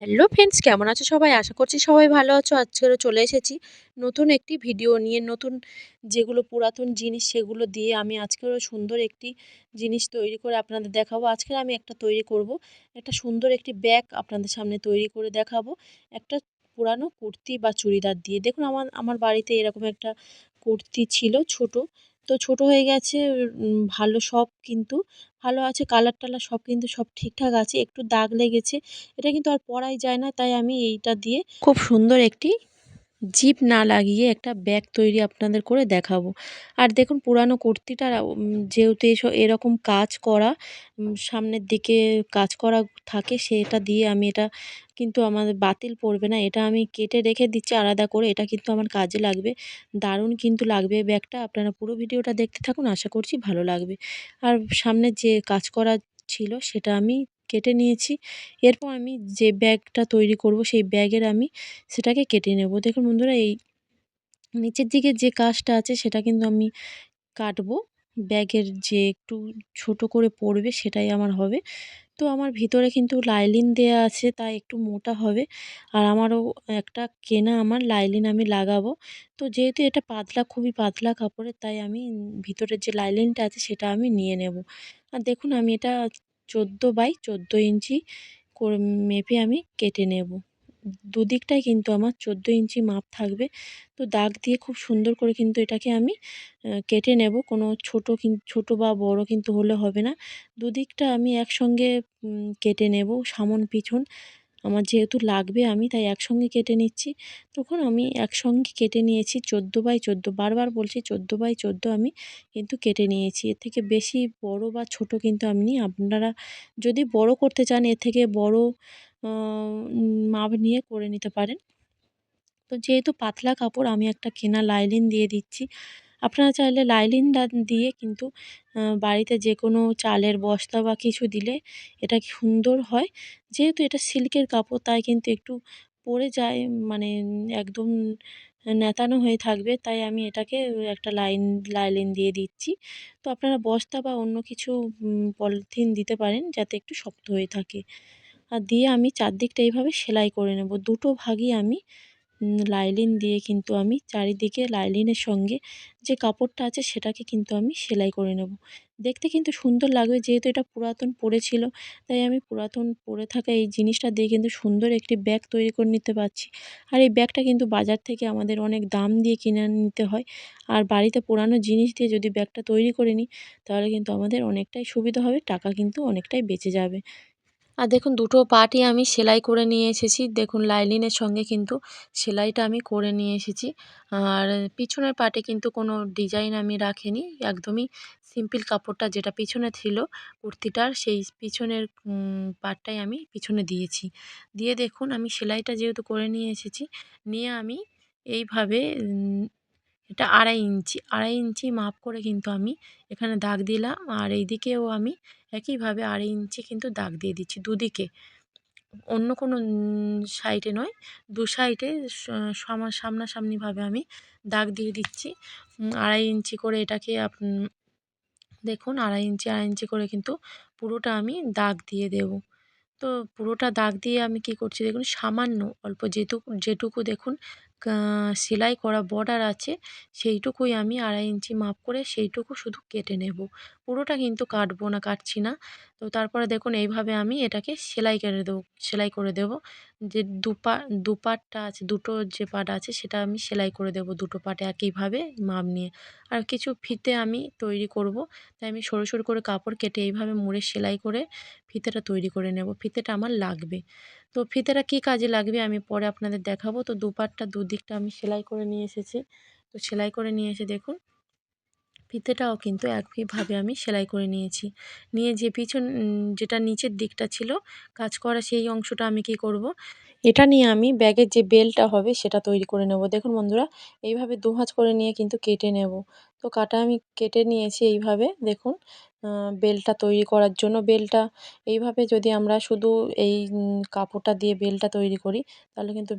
Hello friends, কেমন আছো সবাই? আশা করছি সবাই ভালো আছো। আজকেরও চলে এসেছি নতুন একটি ভিডিও নিয়ে। নতুন যেগুলো পুরাতন জিনিস সেগুলো দিয়ে আমি আজকেরও সুন্দর একটি জিনিস তৈরি করে আপনাদের দেখাবো। আজকে আমি একটা তৈরি করব, একটা সুন্দর একটি ব্যাগ আপনাদের সামনে তৈরি করে দেখাবো একটা পুরানো কুর্তি বা চুড়িদার দিয়ে। দেখুন, আমার আমার বাড়িতে এরকম একটা কুর্তি ছিল, ছোট। তো ছোট হয়ে গেছে, ভালো সব কিন্তু ভালো আছে, কালার টালার সব কিন্তু সব ঠিকঠাক আছে, একটু দাগ লেগেছে। এটা কিন্তু আর পরাই যায় না, তাই আমি এইটা দিয়ে খুব সুন্দর একটি জিপ না লাগিয়ে একটা ব্যাগ তৈরি আপনাদের করে দেখাবো। আর দেখুন, পুরানো কুর্তিটা যেহেতু এরকম কাজ করা, সামনের দিকে কাজ করা থাকে, সেটা দিয়ে আমি এটা কিন্তু আমাদের বাতিল পড়বে না। এটা আমি কেটে রেখে দিচ্ছি আলাদা করে, এটা কিন্তু আমার কাজে লাগবে। দারুণ কিন্তু লাগবে ব্যাগটা। আপনারা পুরো ভিডিওটা দেখতে থাকুন, আশা করছি ভালো লাগবে। আর সামনের যে কাজ করা ছিল সেটা আমি কেটে নিয়েছি। এরপর আমি যে ব্যাগটা তৈরি করব সেই ব্যাগের আমি সেটাকে কেটে নেব। দেখুন বন্ধুরা, এই নিচের দিকে যে কাজটা আছে সেটা কিন্তু আমি কাটবো। ব্যাগের যে একটু ছোট করে পড়বে সেটাই আমার হবে। তো আমার ভিতরে কিন্তু লাইলিন দেয়া আছে, তাই একটু মোটা হবে। আর আমারও একটা কেনা আমার লাইলিন আমি লাগাবো। তো যেহেতু এটা পাতলা, খুবই পাতলা কাপড়ের, তাই আমি ভিতরের যে লাইলিনটা আছে সেটা আমি নিয়ে নেব। আর দেখুন, আমি এটা 14 বাই 14 ইঞ্চি করে মেপে আমি কেটে নেব। দুদিকটাই কিন্তু আমার 14 ইঞ্চি মাপ থাকবে। তো দাগ দিয়ে খুব সুন্দর করে কিন্তু এটাকে আমি কেটে নেব। কোনো ছোট বা বড় কিন্তু হলে হবে না। দুদিকটা আমি একসঙ্গে কেটে নেব, সামন পিছন। আমার যেহেতু লাগবে আমি তাই একসঙ্গে কেটে নিচ্ছি। তখন আমি একসঙ্গে কেটে নিয়েছি 14 বাই 14, বারবার বলছি 14 বাই 14 আমি কিন্তু কেটে নিয়েছি। এর থেকে বেশি বড় বা ছোট কিন্তু আপনি আপনারা যদি বড় করতে চান, এর থেকে বড় আ মাপ নিয়ে করে নিতে পারেন। তো যেহেতু পাতলা কাপড়, আমি একটা কেনা লাইলিন দিয়ে দিচ্ছি। আপনারা চাইলে লাইলিনটা দিয়ে কিন্তু বাড়িতে যেকোনো চালের বস্তা বা কিছু দিলে এটা সুন্দর হয়। যেহেতু এটা সিল্কের কাপড়, তাই কিন্তু একটু পড়ে যায়, মানে একদম ন্যাতানো হয়ে থাকবে। তাই আমি এটাকে একটা লাইলিন দিয়ে দিচ্ছি। তো আপনারা বস্তা বা অন্য কিছু পলিথিন দিতে পারেন যাতে একটু শক্ত হয়ে থাকে। আর দিয়ে আমি চারদিকটা এইভাবে সেলাই করে নেব। দুটো ভাগই আমি লাইলিন দিয়ে কিন্তু আমি চারিদিকে লাইলিনের সঙ্গে যে কাপড়টা আছে সেটাকে কিন্তু আমি সেলাই করে নেব। দেখতে কিন্তু সুন্দর লাগবে, যেহেতু এটা পুরাতন পড়েছিল, তাই আমি পুরাতন পড়ে থাকা এই জিনিসটা দিয়ে কিন্তু সুন্দর একটি ব্যাগ তৈরি করে নিতে পারছি। আর এই ব্যাগটা কিন্তু বাজার থেকে আমাদের অনেক দাম দিয়ে কিনে নিতে হয়। আর বাড়িতে পুরানো জিনিস দিয়ে যদি ব্যাগটা তৈরি করে নিই, তাহলে কিন্তু আমাদের অনেকটাই সুবিধা হবে, টাকা কিন্তু অনেকটাই বেঁচে যাবে। আর দেখুন, দুটো পার্টই আমি সেলাই করে নিয়ে এসেছি। দেখুন, লাইলিনের সঙ্গে কিন্তু সেলাইটা আমি করে নিয়ে এসেছি। আর পিছনের পার্টে কিন্তু কোনো ডিজাইন আমি রাখিনি। একদমই সিম্পল কাপড়টা যেটা পিছনে ছিল কুর্তিটার, সেই পিছনের পার্টটাই আমি পিছনে দিয়েছি। দিয়ে দেখুন, আমি সেলাইটা যেহেতু করে নিয়ে এসেছি, নিয়ে আমি এইভাবে এটা 2.5 ইঞ্চি, 2.5 ইঞ্চি মাপ করে কিন্তু আমি এখানে দাগ দিলাম। আর এইদিকেও আমি একইভাবে 2.5 ইঞ্চি কিন্তু দাগ দিয়ে দিচ্ছি দুদিকে। অন্য কোনো সাইডে নয়, দু সাইডে সামনাসামনিভাবে আমি দাগ দিয়ে দিচ্ছি। 2.5 ইঞ্চি করে এটাকে দেখুন, 2.5 ইঞ্চি 2.5 ইঞ্চি করে কিন্তু পুরোটা আমি দাগ দিয়ে দেব। তো পুরোটা দাগ দিয়ে আমি কি করছি দেখুন, সামান্য অল্প যেটুকু যেটুকু দেখুন সেলাই করা বর্ডার আছে, সেইটুকুই আমি 2.5 ইঞ্চি মাপ করে সেইটুকু শুধু কেটে নেব। পুরোটা কিন্তু কাটবো না, কাটছি না। তো তারপরে দেখুন, এইভাবে আমি এটাকে সেলাই করে দেবো। যে দুপাটটা আছে, দুটো যে পাট আছে সেটা আমি সেলাই করে দেবো দুটো পাটে একইভাবে মাপ নিয়ে। আর কিছু ফিতে আমি তৈরি করব, তাই আমি সরু সরু করে কাপড় কেটে এইভাবে মুড়ে সেলাই করে ফিতেটা তৈরি করে নেব। ফিতেটা আমার লাগবে। তো ফিতেটা কী কাজে লাগবে আমি পরে আপনাদের দেখাবো। তো দুপাটটা দুদিকটা আমি সেলাই করে নিয়ে এসেছি। তো সেলাই করে নিয়ে এসে দেখুন, ফিতেটাও কিন্তু একইভাবে আমি সেলাই করে নিয়েছি। নিয়ে যে যেটা নিচের দিকটা ছিল কাজ করা, সেই অংশটা আমি কি করব, এটা নিয়ে আমি ব্যাগের যে বেল্টটা হবে সেটা তৈরি করে নেব। দেখুন বন্ধুরা, এইভাবে দুভাঁজ করে নিয়ে কিন্তু কেটে নেব। তো কাটা আমি কেটে নিয়েছি এইভাবে। দেখুন, বেল্টটা তৈরি করার জন্য বেল্টটা এইভাবে যদি আমরা শুধু এই কাপড়টা দিয়ে বেল্টটা তৈরি করি, তাহলে কিন্তু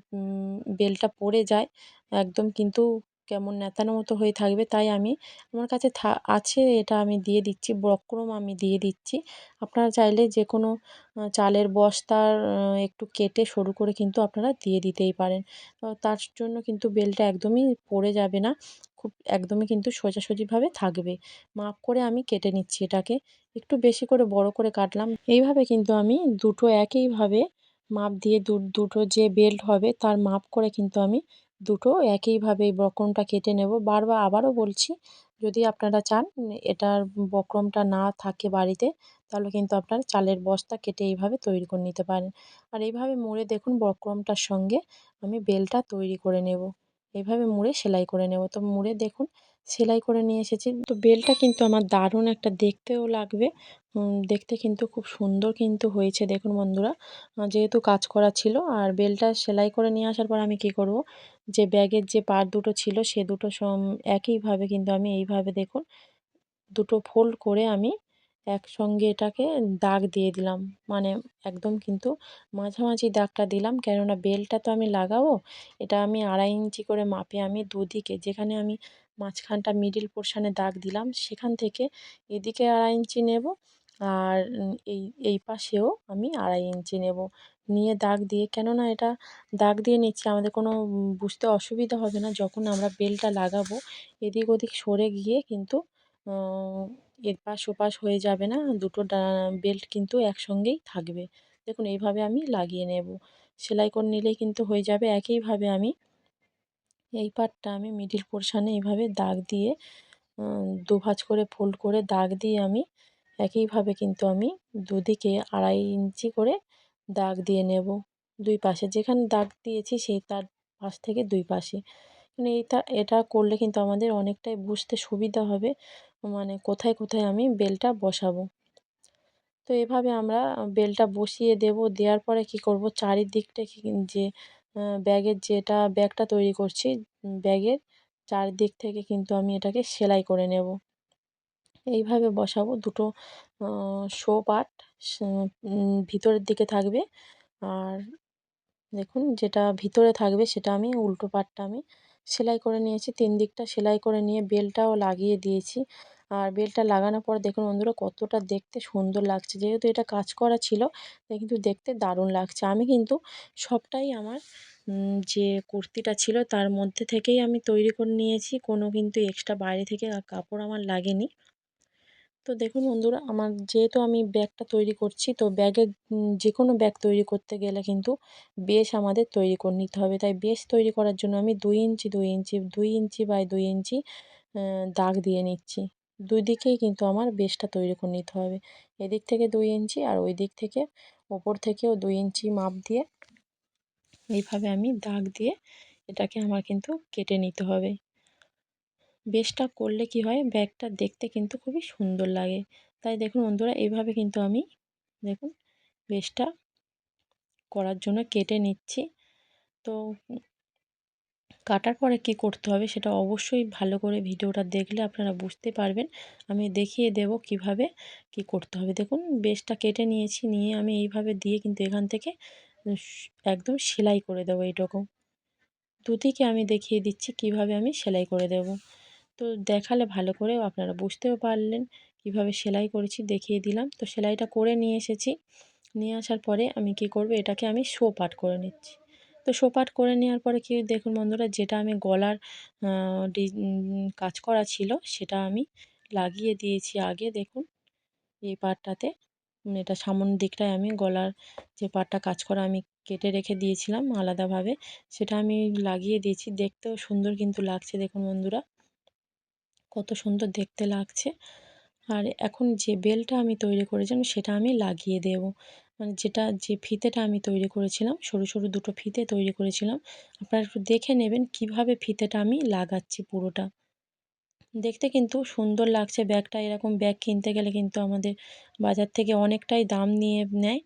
বেল্টটা পড়ে যায়, একদম কিন্তু কেমন ন্যাতানো মতো হয়ে থাকবে, তাই আমি আমার কাছে আছে এটা আমি দিয়ে দিচ্ছি, বক্রম আমি দিয়ে দিচ্ছি। আপনারা চাইলে যে কোনো চালের বস্তার একটু কেটে সরু করে কিন্তু আপনারা দিয়ে দিতেই পারেন। তার জন্য কিন্তু বেলটা একদমই পড়ে যাবে না, খুব একদমই কিন্তু সোজাসুজিভাবে থাকবে। মাপ করে আমি কেটে নিচ্ছি এটাকে, একটু বেশি করে বড় করে কাটলাম। এইভাবে কিন্তু আমি দুটো একইভাবে মাপ দিয়ে দুটো যে বেল্ট হবে তার মাপ করে কিন্তু আমি দুটো একইভাবে এই বক্রমটা কেটে নেব। আবারও বলছি, যদি আপনারা চান এটার বক্রমটা না থাকে বাড়িতে, তাহলে কিন্তু আপনারা চালের বস্তা কেটে এইভাবে তৈরি করে নিতে পারেন। আর এইভাবে মুড়ে দেখুন বক্রমটার সঙ্গে আমি বেলটা তৈরি করে নেব। এইভাবে মুড়ে সেলাই করে নেব। তো মুড়ে দেখুন সেলাই করে নিয়ে এসেছি। তো বেলটা কিন্তু আমার দারুণ একটা দেখতেও লাগবে। দেখতে কিন্তু খুব সুন্দর কিন্তু হয়েছে দেখুন বন্ধুরা। যেহেতু কাজ করা ছিল আর বেলটা সেলাই করে নিয়ে আসার পর আমি কী করব, যে ব্যাগের যে পার্ট দুটো ছিল সে দুটো একইভাবে কিন্তু আমি এইভাবে দেখুন দুটো ফোল্ড করে আমি একসঙ্গে এটাকে দাগ দিয়ে দিলাম। মানে একদম কিন্তু মাঝামাঝি দাগটা দিলাম, কেননা বেলটা তো আমি লাগাবো। এটা আমি 2.5 ইঞ্চি করে মাপে আমি দুদিকে, যেখানে আমি মাঝখানটা মিডল পোরশানে দাগ দিলাম সেখান থেকে এদিকে 2.5 ইঞ্চি নেব, আর এই পাশেও আমি 2.5 ইঞ্চি নেব। নিয়ে দাগ দিয়ে, কেননা এটা দাগ দিয়ে নিচ্ছি আমাদের কোনো বুঝতে অসুবিধা হবে না, যখন আমরা বেলটা লাগাবো এদিক ওদিক সরে গিয়ে কিন্তু এপাশ ওপাশ হয়ে যাবে না, দুটো বেল্ট কিন্তু একসঙ্গেই থাকবে। দেখুন এইভাবে আমি লাগিয়ে নেব। সেলাই করে নিলেই কিন্তু হয়ে যাবে। একইভাবে আমি এই পার্টটা আমি মিডল পোরশানে এইভাবে দাগ দিয়ে দুভাঁজ করে ফোল্ড করে দাগ দিয়ে আমি একইভাবে কিন্তু আমি দুদিকে 2.5 ইঞ্চি করে দাগ দিয়ে নেব। দুই পাশে যেখানে দাগ দিয়েছি সেই তার পাশ থেকে দুই পাশে। মানে এটা করলে কিন্তু আমাদের অনেকটাই বুঝতে সুবিধা হবে, মানে কোথায় কোথায় আমি বেলটা বসাবো। তো এভাবে আমরা বেলটা বসিয়ে দেব। দেওয়ার পরে কী করব, চারিদিকটা যে ব্যাগটা তৈরি করছি, ব্যাগের চারদিক থেকে কিন্তু আমি এটাকে সেলাই করে নেব। এইভাবে বসাবো দুটো পার্ট ভিতরের দিকে থাকবে, আর দেখুন যেটা ভিতরে থাকবে সেটা আমি উল্টো পাটটা আমি সেলাই করে নিয়েছি। 3 দিকটা সেলাই করে নিয়ে বেলটাও লাগিয়ে দিয়েছি। আর বেলটা লাগানোর পর দেখুন বন্ধুরা কতটা দেখতে সুন্দর লাগছে। যেহেতু এটা কাজ করা ছিল তাই কিন্তু দেখতে দারুণ লাগছে। আমি কিন্তু সবটাই আমার যে কুর্তিটা ছিল তার মধ্যে থেকেই আমি তৈরি করে নিয়েছি। কোনো কিন্তু এক্সট্রা বাইরে থেকে কাপড় আমার লাগেনি। তো দেখুন বন্ধুরা, আমার যেহেতু আমি ব্যাগটা তৈরি করছি, তো ব্যাগের যেকোনো ব্যাগ তৈরি করতে গেলে কিন্তু বেস আমাদের তৈরি করে নিতে হবে। তাই বেস তৈরি করার জন্য আমি 2 ইঞ্চি 2 ইঞ্চি 2 ইঞ্চি বাই 2 ইঞ্চি দাগ দিয়ে নিচ্ছি। দুই দিকেই কিন্তু আমার বেসটা তৈরি করে নিতে হবে। এদিক থেকে 2 ইঞ্চি আর ওই দিক থেকে ওপর থেকেও 2 ইঞ্চি মাপ দিয়ে এইভাবে আমি দাগ দিয়ে এটাকে আমার কিন্তু কেটে নিতে হবে। বেসটা করলে কি হয়, ব্যাগটা দেখতে কিন্তু খুবই সুন্দর লাগে। তাই দেখুন বন্ধুরা এইভাবে কিন্তু আমি দেখুন বেসটা করার জন্য কেটে নিচ্ছি। তো কাটার পরে কি করতে হবে সেটা অবশ্যই ভালো করে ভিডিওটা দেখলে আপনারা বুঝতে পারবেন। আমি দেখিয়ে দেব কিভাবে কি করতে হবে। দেখুন বেসটা কেটে নিয়েছি, নিয়ে আমি এইভাবে দিয়ে কিন্তু এখান থেকে উস একদম সেলাই করে দেবো এইটুকু। দুদিকে আমি দেখিয়ে দিচ্ছি কিভাবে আমি সেলাই করে দেব। তো দেখালে ভালো করে আপনারা বুঝতেও পারলেন, কিভাবে সেলাই করেছি দেখিয়ে দিলাম। তো সেলাইটা করে নিয়ে এসেছি। নিয়ে আসার পরে আমি কি করব, এটাকে আমি পাট করে নিচ্ছি। তো পাট করে নেওয়ার পরে কি দেখুন বন্ধুরা, যেটা আমি গলার কাজ করা ছিল সেটা আমি লাগিয়ে দিয়েছি আগে দেখুন এই পাটটাতে। এটা সামনের দিকটায় আমি গলার যে পাটটা কাজ করা আমি কেটে রেখে দিয়েছিলাম আলাদাভাবে, সেটা আমি লাগিয়ে দিয়েছি। দেখতেও সুন্দর কিন্তু লাগছে দেখুন বন্ধুরা, কত সুন্দর দেখতে লাগছে। আর এখন যে বেলটা আমি তৈরি করেছিলাম সেটা আমি লাগিয়ে দেব। মানে যে ফিতেটা আমি তৈরি করেছিলাম, সরু সরু দুটো ফিতে তৈরি করেছিলাম। আপনারা একটু দেখে নেবেন কিভাবে ফিতেটা আমি লাগাচ্ছি পুরোটা। দেখতে কিন্তু সুন্দর লাগছে ব্যাগটা। এরকম ব্যাগ কিনতে গেলে কিন্তু আমাদের বাজার থেকে অনেকটাই দাম নিয়ে নেয়।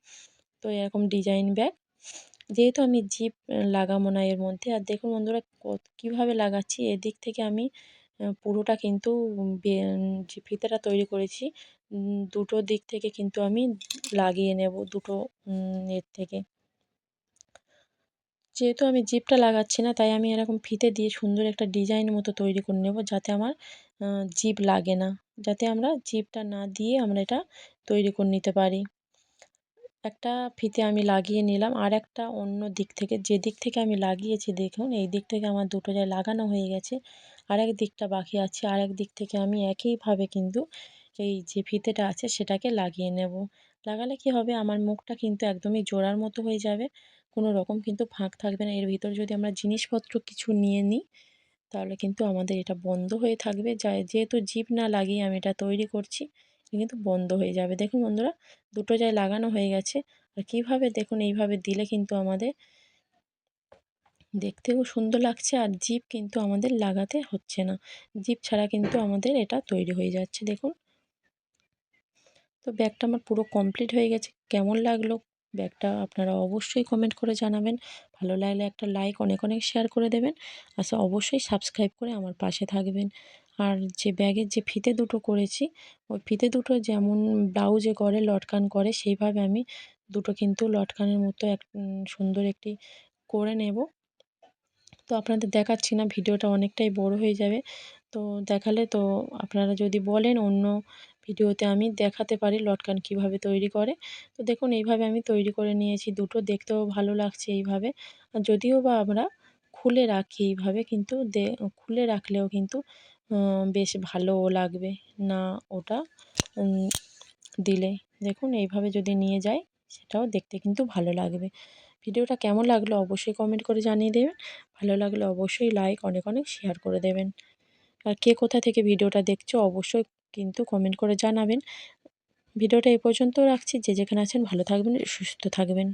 তো এরকম ডিজাইন ব্যাগ, যেহেতু আমি জিপ লাগাবো না এর মধ্যে। আর দেখুন বন্ধুরা কীভাবে লাগাচ্ছি, এদিক থেকে আমি পুরোটা কিন্তু যে ফিতেটা তৈরি করেছি দুটো দিক থেকে কিন্তু আমি লাগিয়ে নেব দুটো এর থেকে। যেহেতু আমি জিপটা লাগাচ্ছি না, তাই আমি এরকম ফিতে দিয়ে সুন্দর একটা ডিজাইন মতো তৈরি করে নেব, যাতে আমার জিপ লাগে না, যাতে আমরা জিপটা না দিয়ে আমরা এটা তৈরি করে নিতে পারি। একটা ফিতে আমি লাগিয়ে নিলাম, আর একটা অন্য দিক থেকে, যে দিক থেকে আমি লাগিয়েছি দেখুন এই দিক থেকে আমার দুটো জায়গায় লাগানো হয়ে গেছে, আরেক দিকটা বাকি আছে। আরেক দিক থেকে আমি একইভাবে কিন্তু এই যে ফিতেটা আছে সেটাকে লাগিয়ে নেব। লাগালে কি হবে, আমার মুখটা কিন্তু একদমই জোড়ার মতো হয়ে যাবে, কোনো রকম কিন্তু ফাঁক থাকবে না। এর ভিতর যদি আমরা জিনিসপত্র কিছু নিয়ে নিই তাহলে কিন্তু আমাদের এটা বন্ধ হয়ে থাকবে। যেহেতু জিপ না লাগিয়ে আমি এটা তৈরি করছি, এটা কিন্তু বন্ধ হয়ে যাবে। দেখুন বন্ধুরা, দুটো জায়গায় লাগানো হয়ে গেছে। আর কীভাবে দেখুন এইভাবে দিলে কিন্তু আমাদের দেখতেও সুন্দর লাগছে, আর জিপ কিন্তু আমাদের লাগাতে হচ্ছে না। জিপ ছাড়া কিন্তু আমাদের এটা তৈরি হয়ে যাচ্ছে দেখুন। তো ব্যাগটা আমার পুরো কমপ্লিট হয়ে গেছে। কেমন লাগলো ব্যাগটা আপনারা অবশ্যই কমেন্ট করে জানাবেন। ভালো লাগলে একটা লাইক, অনেক অনেক শেয়ার করে দেবেন। আচ্ছা, অবশ্যই সাবস্ক্রাইব করে আমার পাশে থাকবেন। আর যে ব্যাগের যে ফিতে দুটো করেছি, ওই ফিতে দুটো যেমন ব্লাউজে করে লটকান করে সেইভাবে আমি দুটো কিন্তু লটকানের মতো সুন্দর একটি করে নেব। তো আপনাদের দেখাচ্ছি না, ভিডিওটা অনেকটাই বড় হয়ে যাবে। তো দেখালে তো আপনারা যদি বলেন অন্য ভিডিওতে আমি দেখাতে পারি লটকান কিভাবে তৈরি করে। তো দেখুন এইভাবে আমি তৈরি করে নিয়েছি দুটো, দেখতেও ভালো লাগছে এইভাবে। আর যদিও বা আমরা খুলে রাখি এইভাবে, কিন্তু খুলে রাখলেও কিন্তু বেশ ভালোও লাগবে না ওটা উম দিলে। দেখুন এইভাবে যদি নিয়ে যাই সেটাও দেখতে কিন্তু ভালো লাগবে। ভিডিওটা কেমন লাগলো অবশ্যই কমেন্ট করে জানিয়ে দেবেন। ভালো লাগলে অবশ্যই লাইক, অনেক অনেক শেয়ার করে দেবেন। আর কে কোথা থেকে ভিডিওটা দেখছো অবশ্যই কিন্তু কমেন্ট করে জানাবেন। ভিডিওটা এই পর্যন্ত রাখছি। যে যেখানে আছেন ভালো থাকবেন, সুস্থ থাকবেন।